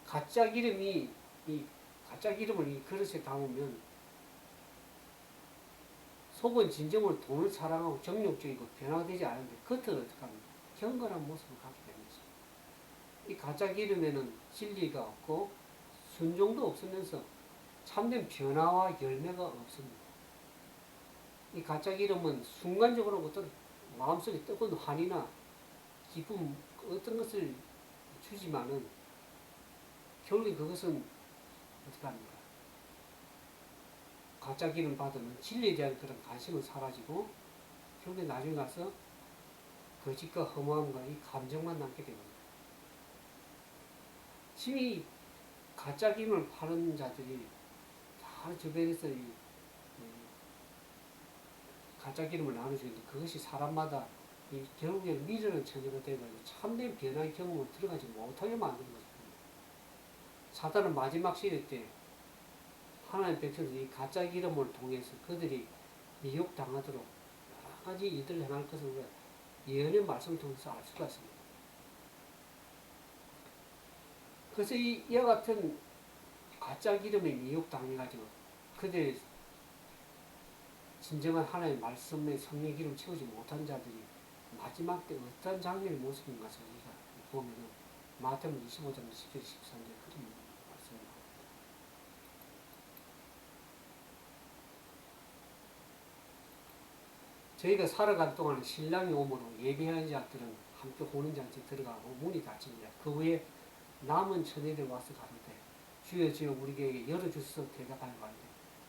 가짜 기름이 이 가짜 기름을 이 그릇에 담으면 속은 진정으로 돈을 사랑하고 정욕적이고 변화되지 않은데 겉은 어떻게 합니까? 경건한 모습을 갖게 되는 것입니다. 이 가짜 기름에는 진리가 없고 순종도 없으면서 참된 변화와 열매가 없습니다. 이 가짜 기름은 순간적으로 어떤 마음속에 뜨거운 환희나 기쁨 어떤 것을 주지만은 결국에 그것은 어떻게 합니까? 가짜 기름 받으면 진리에 대한 그런 관심은 사라지고 결국에 나중에 가서 거짓과 허무함과 이 감정만 남게 됩니다. 지금 이 가짜 기름을 파는 자들이 다 주변에서 이 가짜 기름을 나눠주는데 그것이 사람마다 결국에 미련한 처녀가 되어가지고 참된 변화의 경험을 들어가지 못하게 만드는 것입니다. 사단은 마지막 시대 때 하나님 백성들 이 가짜 기름을 통해서 그들이 미혹당하도록 여러 가지 일들을 행할 것을 우리가 예언의 말씀을 통해서 알 수가 있습니다. 그래서 이와 같은 가짜 기름에 미혹당해가지고 그들의 진정한 하나님의 말씀의 성령 기름 채우지 못한 자들이 마지막 때 어떤 장면의 모습인가 우리가 보면은 마태복음 25장 10절 13절 그런 말씀입니다. 저희가 살아간 동안 신랑이 오므로 예비하는 자들은 함께 오는 잔치에 들어가고 문이 닫힙니다. 그 후에 남은 처녀들 와서 가로되 주여 주여 우리에게 열어주소서 대답하여 가로되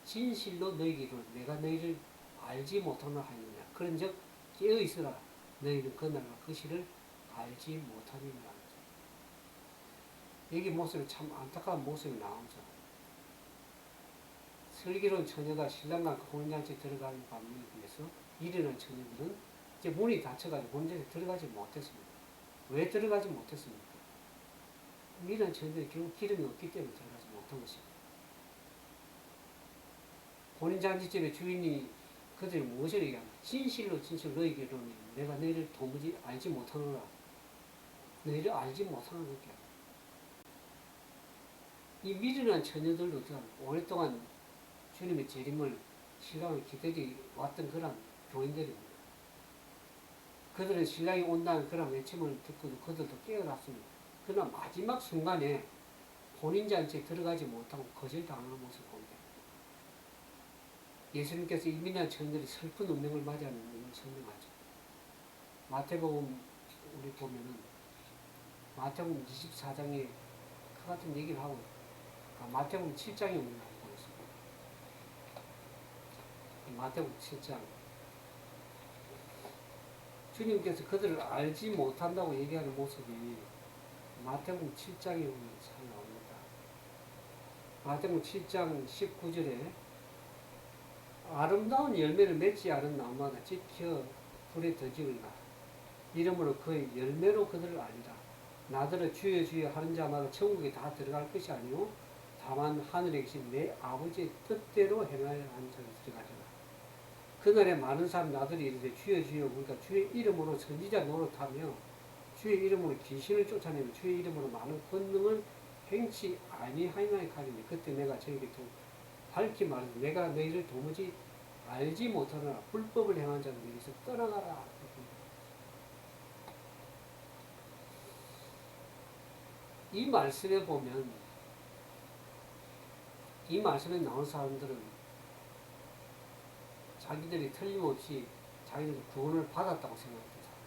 진실로 너희에게 이르노니 내가 너희를 알지 못하노라 하였느냐. 그런즉 깨어 있으라. 너희는 그날과 그 시를 알지 못하느니라. 여기 모습이 참 안타까운 모습이 나오죠. 슬기로운 처녀가 신랑과 그 혼인잔치에 들어가는 반면에 비해서 미련한 처녀들은 이제 문이 닫혀가지고 본전에 들어가지 못했습니다. 왜 들어가지 못했습니까? 미련 처녀들이 결국 기름이 없기 때문에 들어가지 못한 것입니다. 본인 잔치집의 주인이 그들이 무엇을 얘기합니까? 진실로 너희에게로는 내가 너희를 도무지 알지 못하노라. 너희를 알지 못하는 것이야. 이 미련한 처녀들도 오랫동안 주님의 재림을 신랑을 기다리 왔던 그런 교인들입니다. 그들은 신랑이 온다는 그런 외침을 듣고 그들도 깨어났습니다. 그러나 마지막 순간에 본인 잔치에 들어가지 못하고 거절당하는 모습을 보게 됩니다. 예수님께서 이 미련한 처녀들이 슬픈 운명을 맞이하는 것을 설명하죠. 마태복음 우리 보면은 마태복음 24장에 그 같은 얘기를 하고 마태복음 7장에 우리가 보겠습니다. 마태복음 7장 주님께서 그들을 알지 못한다고 얘기하는 모습이 마태복음 7장에 보면 잘 나옵니다. 마태복음 7장 19절에 아름다운 열매를 맺지 않은 나무마다 지켜 불에 던지니라. 이러므로 그의 열매로 그들을 알리라. 나더러 주여 주여 하는 자마다 천국에 다 들어갈 것이 아니요 다만 하늘에 계신 내 아버지의 뜻대로 행하여 하는 자가 들어가리라. 그날에 많은 사람 나들이 이르되 주여 주여 우리가 주의 이름으로 선지자 노릇하며 주의 이름으로 귀신을 쫓아내며 주의 이름으로 많은 권능을 행치 아니하이나이 가리니 그때 내가 저에게 밝히 말하되 내가 너희를 도무지 알지 못하노라. 불법을 행한 자는 여기서 떠나가라. 이 말씀에 보면 이 말씀에 나온 사람들은 자기들이 틀림없이 자기들이 구원을 받았다고 생각했던 사람.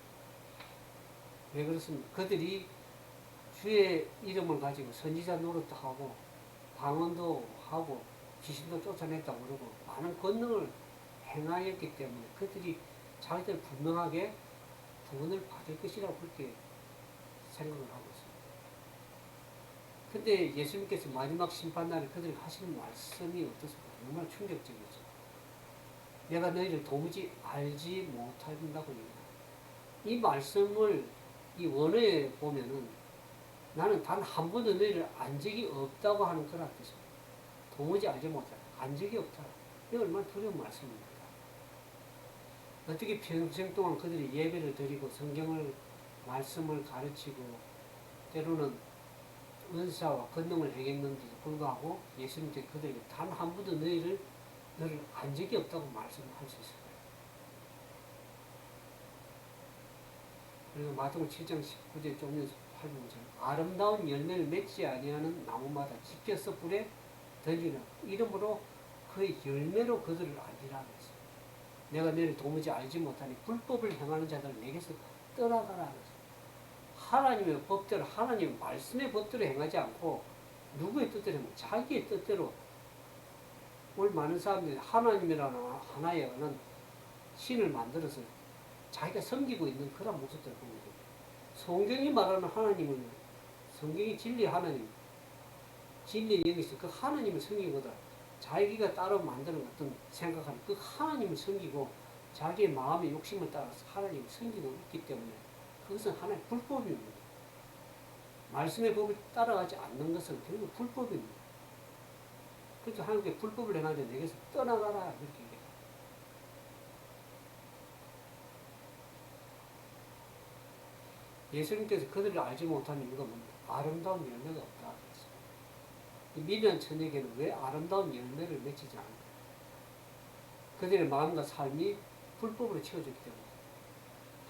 왜 그렇습니까? 그들이 주의 이름을 가지고 선지자 노릇도 하고 방언도 하고 귀신도 쫓아냈다고 그러고 많은 권능을 행하였기 때문에 그들이 자기들 분명하게 구원을 받을 것이라고 그렇게 생각을 하고 있습니다. 근데 예수님께서 마지막 심판날에 그들이 하시는 말씀이 어떻습니까? 정말 충격적이죠. 내가 너희를 도무지 알지 못한다고 얘기합니다. 이 말씀을 이 원어에 보면은 나는 단 한 번도 너희를 안 적이 없다고 하는 그런 뜻입니다. 도무지 알지 못하다. 안 적이 없다. 이게 얼마나 두려운 말씀입니까? 어떻게 평생 동안 그들이 예배를 드리고 성경을 말씀을 가르치고 때로는 은사와 권능을 행했는데도 불구하고 예수님께 그들에게 단 한 번도 너를 안 적이 없다고 말씀할 수 있을까요? 그리고 마태복음 7장 19절 좀 8절 아름다운 열매를 맺지 아니하는 나무마다 지켜서 불에 던지는 이름으로 그 열매로 그들을 알리라 그랬어요. 내가 너를 도무지 알지 못하니 불법을 행하는 자들을 내게서 떠나가라 그랬어요. 하나님의 법대로 하나님의 말씀의 법대로 행하지 않고 누구의 뜻대로 행하면 자기의 뜻대로 오늘 많은 사람들이 하나님이라는 하나의 신을 만들어서 자기가 섬기고 있는 그런 모습들을 보는 거예요. 성경이 말하는 하나님은 성경이 진리 하나님 진리에 여기서 그 하나님을 섬기보다 자기가 따로 만드는 어떤 생각하는 그 하나님을 섬기고 자기의 마음의 욕심을 따라서 하나님을 섬기고 있기 때문에 그것은 하나의 불법입니다. 말씀의 법을 따라가지 않는 것은 결국 불법입니다. 그래서 하나님께 불법을 행하는데 내게서 떠나가라 이렇게 얘기해요. 예수님께서 그들을 알지 못하는 이유가 뭡니까? 아름다운 열매가 없다 그랬어요. 이 미련한 처녀에게는 왜 아름다운 열매를 맺히지 않을까? 그들의 마음과 삶이 불법으로 채워졌기 때문에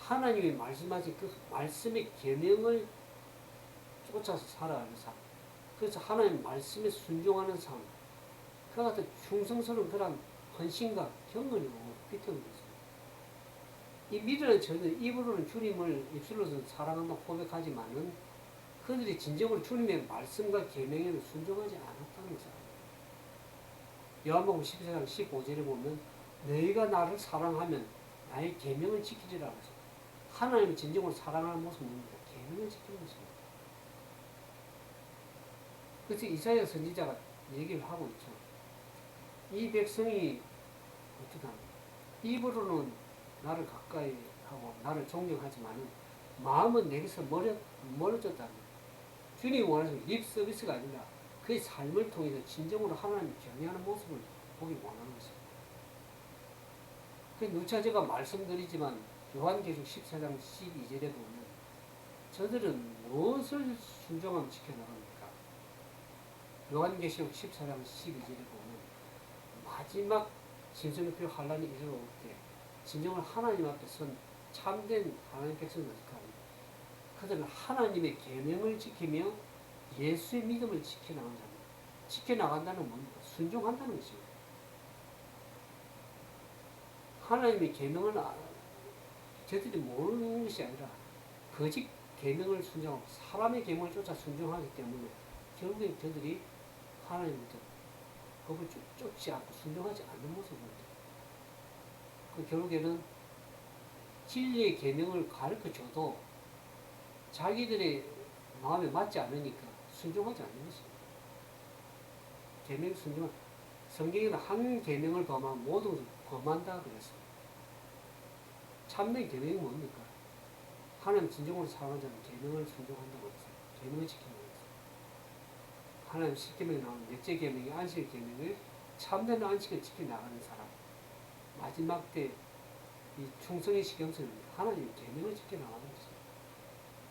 하나님이 말씀하신 그 말씀의 계명을 쫓아서 살아가는 삶. 그래서 하나님 말씀에 순종하는 삶. 그와 같은 충성스러운 그런 헌신과 경건이 비틀어져 있습니다. 이 미련한 저는 입으로는 주님을 입술로서 사랑한다고 고백하지만은 그들이 진정으로 주님의 말씀과 계명에는 순종하지 않았다는 것을 압니다. 요한복음 14장 15절에 보면 너희가 나를 사랑하면 나의 계명을 지키리라 그래서 하나님을 진정으로 사랑하는 모습은 뭡니까? 계명을 지키는 것입니다. 그래서 이사야 선지자가 얘기를 하고 있죠. 이 백성이 어떻게 합니까? 입으로는 나를 가까이 하고 나를 존경하지만은 마음은 내게서 멀어졌다는 거예요. 주님이 원하는 립 서비스가 아니라 그의 삶을 통해서 진정으로 하나님 경외하는 모습을 보기 원하는 것입니다. 그 누차 제가 말씀드리지만 요한계시록 14장 12절에 보면 저들은 무엇을 순종하면 지켜나갑니까? 요한계시록 14장 12절에 보면 마지막 짐승의 환란이 이르러 때 진정으로 하나님 앞에 선 참된 하나님 백성은 어떻게 합니까? 그들은 하나님의 계명을 지키며 예수의 믿음을 지켜나가는 자입니다. 지켜나간다는 뭡니까? 순종한다는 것입니다. 하나님의 계명을 저들이 모르는 것이 아니라 거짓 계명을 순종하고 사람의 계명을 쫓아 순종하기 때문에 결국에 저들이 하나님부터 법을 쫓지 않고 순종하지 않는 모습을 보입니다. 그 결국에는 진리의 계명을 가르쳐줘도 자기들의 마음에 맞지 않으니까 순종하지 않는 것입니다. 계명 순종, 성경에는 한 계명을 범하면 모든 것을 범한다 그랬어요. 참된 계명이 뭡니까? 하나님 진정으로 사랑하는 자는 계명을 순종한다고 했어요. 계명을 지킨다고 했어요. 하나님 십계명에 나오는 넷째 계명이 안식의 계명을 참된 안식을 지켜나가는 사람. 마지막 때 이 충성의 시경선은 하나님의 계명을 지켜나가는 것입니다.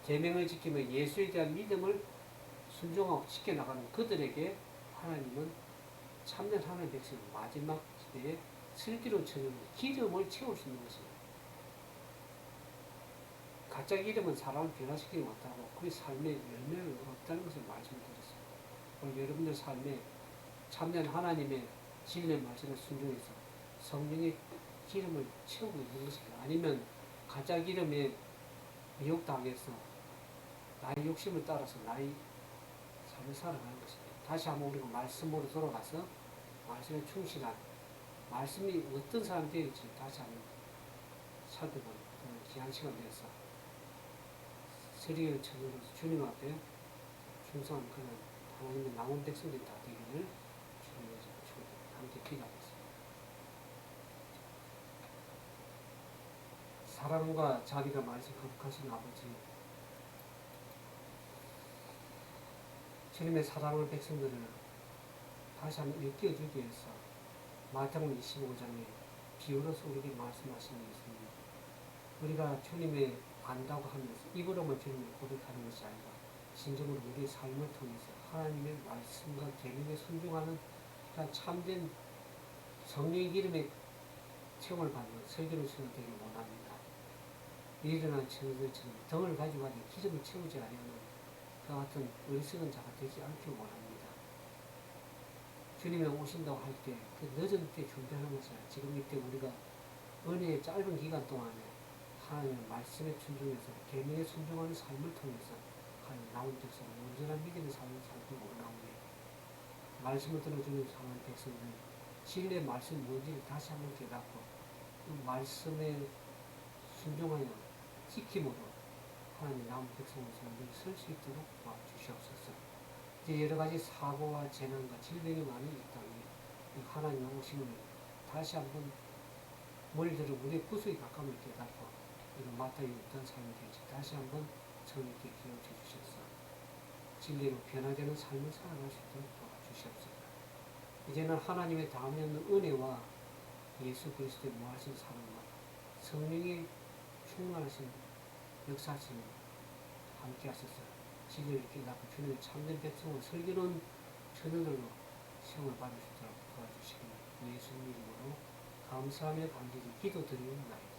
계명을 지키며 예수에 대한 믿음을 순종하고 지켜나가는 그들에게 하나님은 참된 하나님의 백성 마지막 시대에 슬기로운 천연의 기름을 채울 수 있는 것입니다. 가짜 기름은 사람을 변화시키지 못하고 그의 삶에 열매를 없다는 것을 말씀드렸습니다. 오늘 여러분들 삶에 참된 하나님의 진리의 말씀에 순종해서 성령의 기름을 채우고 있는 것입니다. 아니면 가짜 기름에 미혹당해서 나의 욕심을 따라서 나의 삶을 살아가는 것입니다. 다시 한번 우리가 말씀으로 돌아가서 말씀에 충실한 말씀이 어떤 사람이 되었지 다시 한번 살펴보는 그런 귀한 시간 되어서 서리의 천으로서 주님 앞에 충성한 그런 하나님의 남은 백성들이 다 되기를 주님의 축원합니다. 함께 기도하겠습니다. 사랑과 자비가 많으신 거룩하신 아버지, 주님의 사랑하는 백성들을 다시 한번 일깨워주기 위해서 마태복음 25장에 비유로서 우리에게 말씀하시는 게 있습니다. 우리가 주님의 안다고 하면서 입으로만 주님을 고백하는 것이 아니라 진정으로 우리의 삶을 통해서 하나님의 말씀과 계명에 순종하는 그런 참된 성령의 기름의 체험을 받는 설교를 수는 되길 원합니다. 일어난 천사들처럼 등을 가지고 가는 기름을 채우지 않으면 그와 같은 어리석은 자가 되지 않길 원합니다. 주님이 오신다고 할 때 그 늦은 때 준비하는 것이 아니라 지금 이때 우리가 은혜의 짧은 기간 동안에 하나님의 말씀에 순종해서 계명에 순종하는 삶을 통해서 하나님 남은 백성은 온전한 믿음의 삶을 살기 원하오니 말씀을 들어주는 사랑하는 백성들 진리의 말씀이 뭔지를 다시 한번 깨닫고 그 말씀에 순종하여 지킴으로 하나님 남은 백성으로서 설 수 있도록 도와주시옵소서. 이제 여러 가지 사고와 재난과 질병이 많이 이 땅에 하나님의 오심을 다시 한번 머리들을 우리의 구속에 가까움을 깨닫고 이런 마땅히 어떤 삶이 될지 다시 한번 성령께 기억해 주셔서 진리로 변화되는 삶을 살아갈 수 있도록 도와주시옵소서. 이제는 하나님의 다음에 없는 은혜와 예수 그리스도의 무하신 사랑과 성령의 충만하신 역사하심을 함께 하셔서 진리를 깨닫고 주님의 참된 백성으로 슬기로운 전우들로 시험을 받을 수 있도록 도와주시기를 예수님 이름으로 감사하며 간절히 기도드리옵나이다.